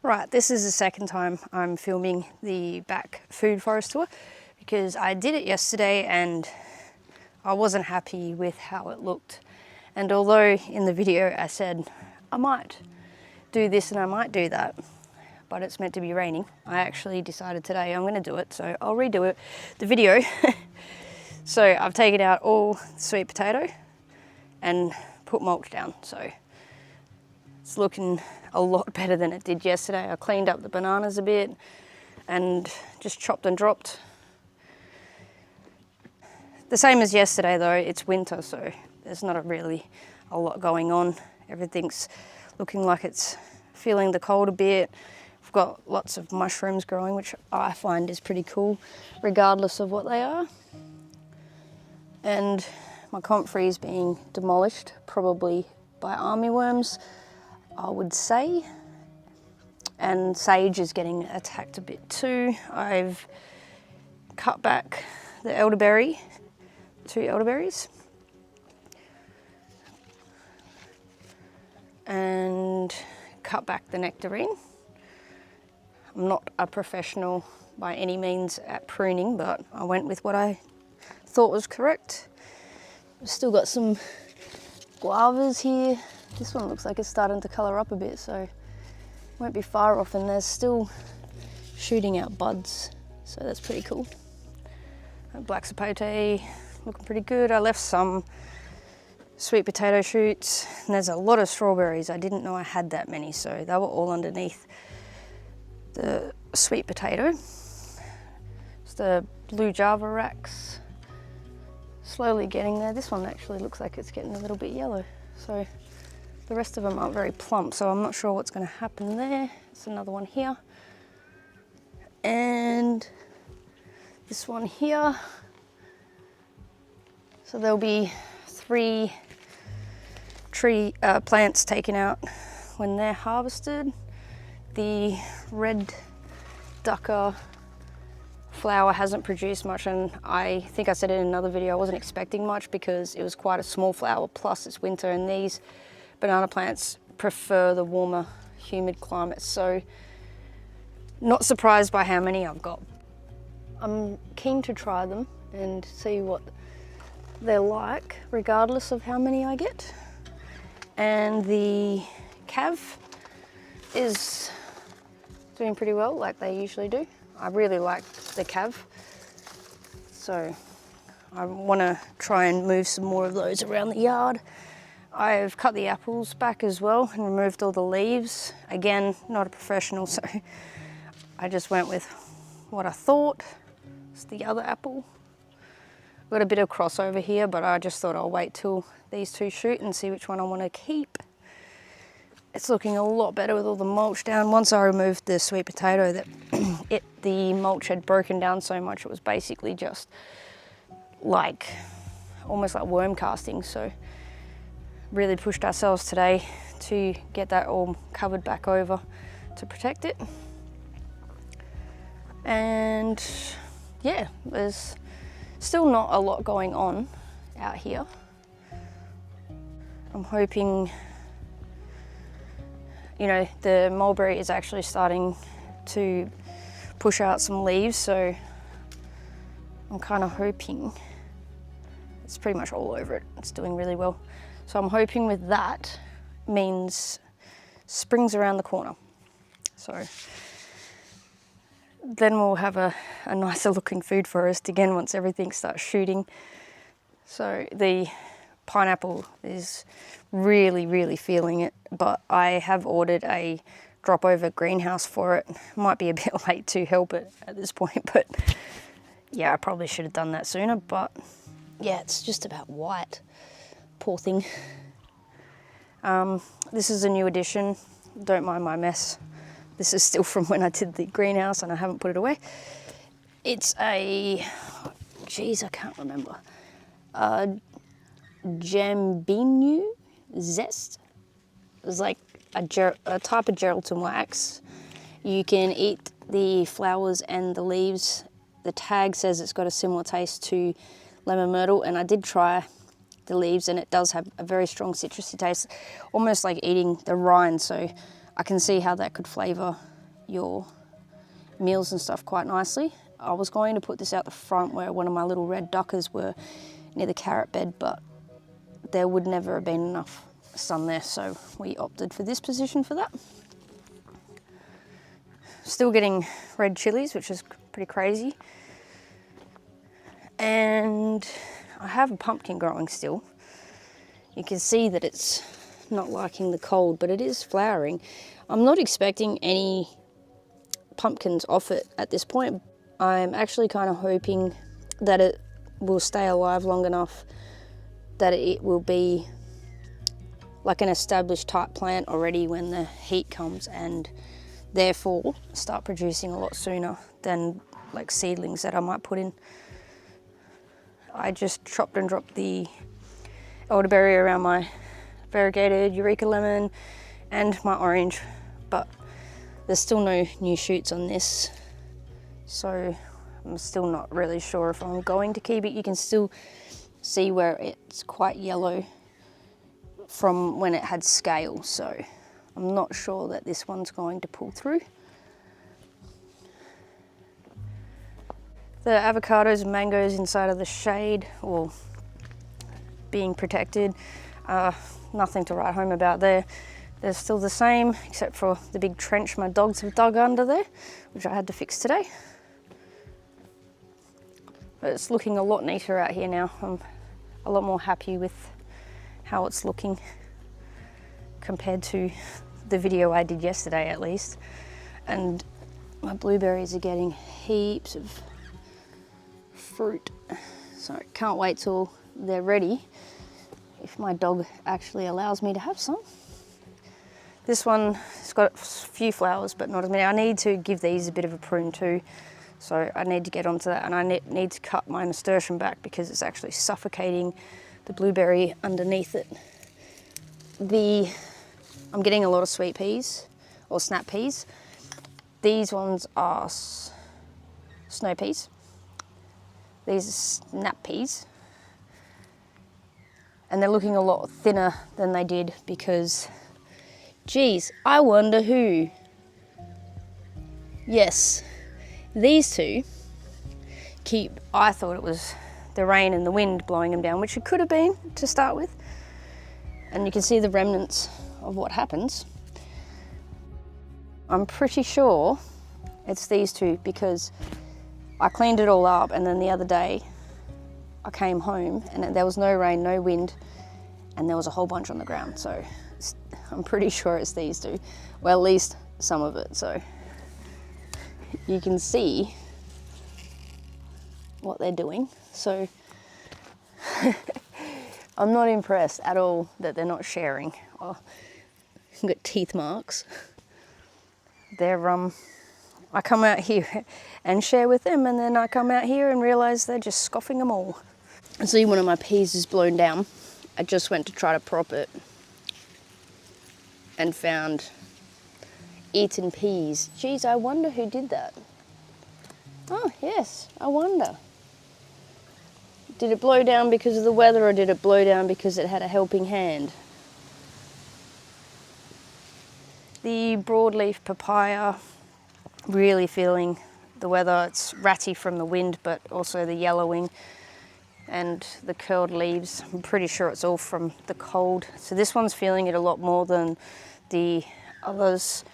Right, this is the second time I'm filming the back food forest tour because I did it yesterday and I wasn't happy with how it looked. And although in the video I said I might do this and I might do that, but it's meant to be raining, I actually decided today I'm going to do it, so I'll redo it, the video. So I've taken out all sweet potato and put mulch down, so it's looking a lot better than it did yesterday. I cleaned up the bananas a bit and just chopped and dropped. The same as yesterday though, it's winter, so there's not really a lot going on. Everything's looking like it's feeling the cold a bit. I've got lots of mushrooms growing, which I find is pretty cool, regardless of what they are. And my comfrey is being demolished, probably by armyworms, I would say. And sage is getting attacked a bit too. I've cut back the elderberry, 2 elderberries. And cut back the nectarine. I'm not a professional by any means at pruning, but I went with what I thought was correct. I've still got some guavas here. This one looks like it's starting to colour up a bit, so won't be far off, and there's still shooting out buds, so that's pretty cool. Black sapote looking pretty good. I left some sweet potato shoots, and there's a lot of strawberries. I didn't know I had that many, so they were all underneath the sweet potato. It's the blue Java racks. Slowly getting there. This one actually looks like it's getting a little bit yellow, so the rest of them aren't very plump, so I'm not sure what's going to happen there. There's another one here. And this one here. So there'll be 3 plants taken out when they're harvested. The red ducker flower hasn't produced much, and I think I said in another video I wasn't expecting much because it was quite a small flower, plus it's winter and these banana plants prefer the warmer, humid climates, so not surprised by how many I've got. I'm keen to try them and see what they're like, regardless of how many I get. And the cav is doing pretty well, like they usually do. I really like the cav, so I want to try and move some more of those around the yard. I've cut the apples back as well and removed all the leaves. Again, not a professional, so I just went with what I thought. It's the other apple. Got a bit of crossover here, but I just thought I'll wait till these 2 shoot and see which one I want to keep. It's looking a lot better with all the mulch down. Once I removed the sweet potato, the mulch had broken down so much it was basically just like almost like worm casting. So really pushed ourselves today to get that all covered back over to protect it. And yeah, there's still not a lot going on out here. I'm hoping, you know, the mulberry is actually starting to push out some leaves, so I'm kind of hoping, it's pretty much all over it, it's doing really well. So I'm hoping with that means spring's around the corner. So then we'll have a nicer looking food forest again once everything starts shooting. So the pineapple is really feeling it, but I have ordered a drop over greenhouse for it. Might be a bit late to help it at this point, but yeah, I probably should have done that sooner, but yeah, it's just about white. Poor thing. This is a new addition. Don't mind my mess. This is still from when I did the greenhouse and I haven't put it away. It's a, geez, I can't remember. Jambinu zest. It's like a type of gelatin wax. You can eat the flowers and the leaves. The tag says it's got a similar taste to lemon myrtle, and I did try the leaves and it does have a very strong citrusy taste, almost like eating the rind, so I can see how that could flavour your meals and stuff quite nicely. I was going to put this out the front where one of my little red duckers were near the carrot bed, but there would never have been enough sun there, so we opted for this position for that. Still getting red chilies, which is pretty crazy. And I have a pumpkin growing still. You can see that it's not liking the cold, but it is flowering. I'm not expecting any pumpkins off it at this point. I'm actually kind of hoping that it will stay alive long enough that it will be like an established type plant already when the heat comes, and therefore start producing a lot sooner than like seedlings that I might put in. I just chopped and dropped the elderberry around my variegated Eureka lemon and my orange, but there's still no new shoots on this, so I'm still not really sure if I'm going to keep it. You can still see where it's quite yellow from when it had scale, so I'm not sure that this one's going to pull through. The avocados and mangoes inside of the shade, or being protected, nothing to write home about there. They're still the same, except for the big trench my dogs have dug under there, which I had to fix today. But it's looking a lot neater out here now. I'm a lot more happy with how it's looking compared to the video I did yesterday, at least. And my blueberries are getting heaps of fruit, so I can't wait till they're ready, if my dog actually allows me to have some. This one has got a few flowers, but not as many. I need to give these a bit of a prune too, so I need to get onto that, and I need to cut my nasturtium back because it's actually suffocating the blueberry underneath it. I'm getting a lot of sweet peas, or snap peas. These ones are snow peas. These are snap peas. And they're looking a lot thinner than they did because, geez, I wonder who. Yes, these two I thought it was the rain and the wind blowing them down, which it could have been to start with. And you can see the remnants of what happens. I'm pretty sure it's these two because I cleaned it all up, and then the other day I came home and there was no rain, no wind, and there was a whole bunch on the ground. So I'm pretty sure it's these two. Well, at least some of it. So you can see what they're doing. So I'm not impressed at all that they're not sharing. Oh, you've got teeth marks. I come out here and share with them, and then I come out here and realise they're just scoffing them all. I see one of my peas is blown down. I just went to try to prop it and found eaten peas. Geez, I wonder who did that. Oh, yes, I wonder. Did it blow down because of the weather, or did it blow down because it had a helping hand? The broadleaf papaya, really feeling the weather. It's ratty from the wind, but also the yellowing and the curled leaves. I'm pretty sure it's all from the cold. So this one's feeling it a lot more than the others.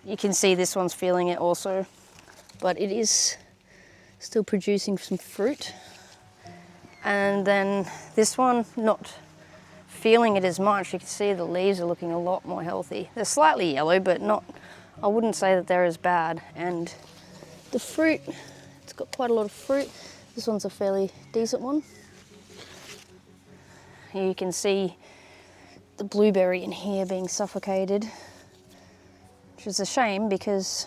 You can see this one's feeling it also, but it is still producing some fruit. And then this one, not feeling it as much. You can see the leaves are looking a lot more healthy. They're slightly yellow, but not, I wouldn't say that they're as bad. And the fruit, it's got quite a lot of fruit. This one's a fairly decent one. Here you can see the blueberry in here being suffocated, which is a shame because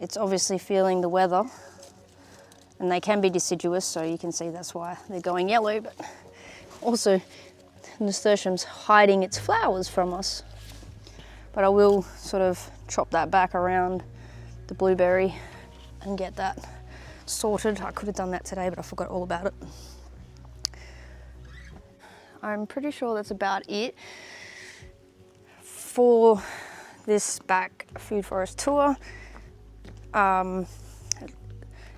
it's obviously feeling the weather, and they can be deciduous, so you can see that's why they're going yellow, but also nasturtium's hiding its flowers from us. But I will sort of chop that back around the blueberry and get that sorted. I could have done that today, but I forgot all about it. I'm pretty sure that's about it for this back food forest tour.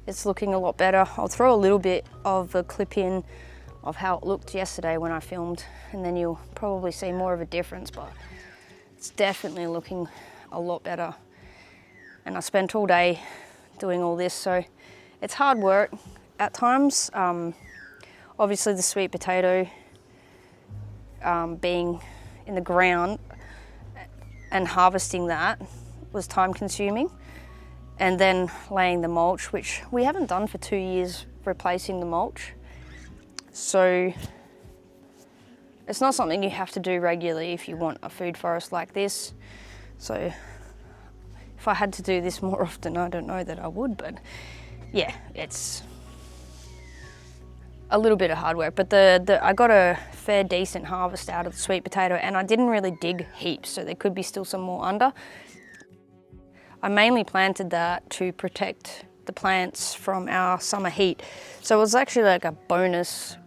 It's looking a lot better. I'll throw a little bit of a clip in of how it looked yesterday when I filmed, and then you'll probably see more of a difference, but it's definitely looking a lot better. And I spent all day doing all this, so it's hard work at times. Obviously the sweet potato being in the ground and harvesting that was time consuming, and then laying the mulch, which we haven't done for 2 years, replacing the mulch. So it's not something you have to do regularly if you want a food forest like this. So if I had to do this more often, I don't know that I would, but yeah, it's a little bit of hard work. But I got a fair decent harvest out of the sweet potato, and I didn't really dig heaps, so there could be still some more under. I mainly planted that to protect the plants from our summer heat. So it was actually like a bonus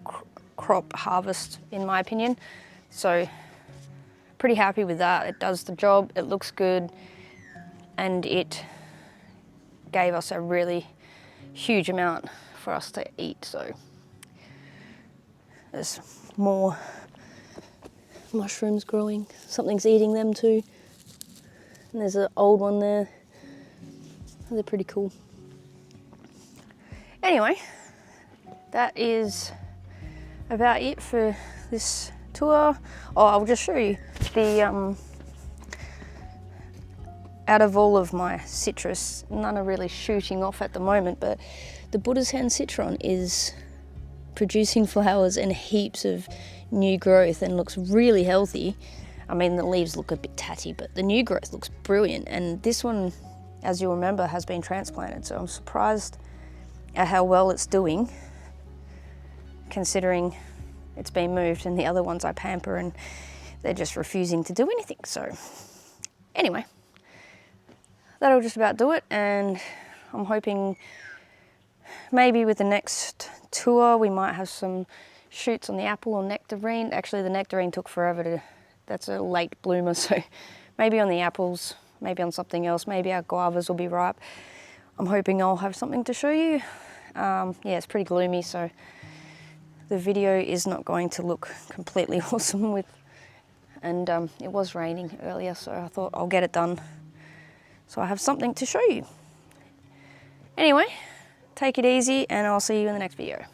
crop harvest in my opinion. So pretty happy with that. It does the job, it looks good, and it gave us a really huge amount for us to eat. So there's more mushrooms growing. Something's eating them too. And there's an old one there. They're pretty cool. Anyway, that is about it for this tour. Oh, I'll just show you the, out of all of my citrus, none are really shooting off at the moment, but the Buddha's hand citron is producing flowers and heaps of new growth and looks really healthy. I mean, the leaves look a bit tatty, but the new growth looks brilliant. And this one, as you'll remember, has been transplanted. So I'm surprised at how well it's doing, considering it's been moved, and the other ones I pamper and they're just refusing to do anything. So anyway, that'll just about do it. And I'm hoping maybe with the next tour, we might have some shoots on the apple or nectarine. Actually, the nectarine took forever to, that's a late bloomer. So maybe on the apples, maybe on something else, maybe our guavas will be ripe. I'm hoping I'll have something to show you. Yeah, it's pretty gloomy, so the video is not going to look completely awesome with, and it was raining earlier, so I thought I'll get it done so I have something to show you. Anyway, take it easy, and I'll see you in the next video.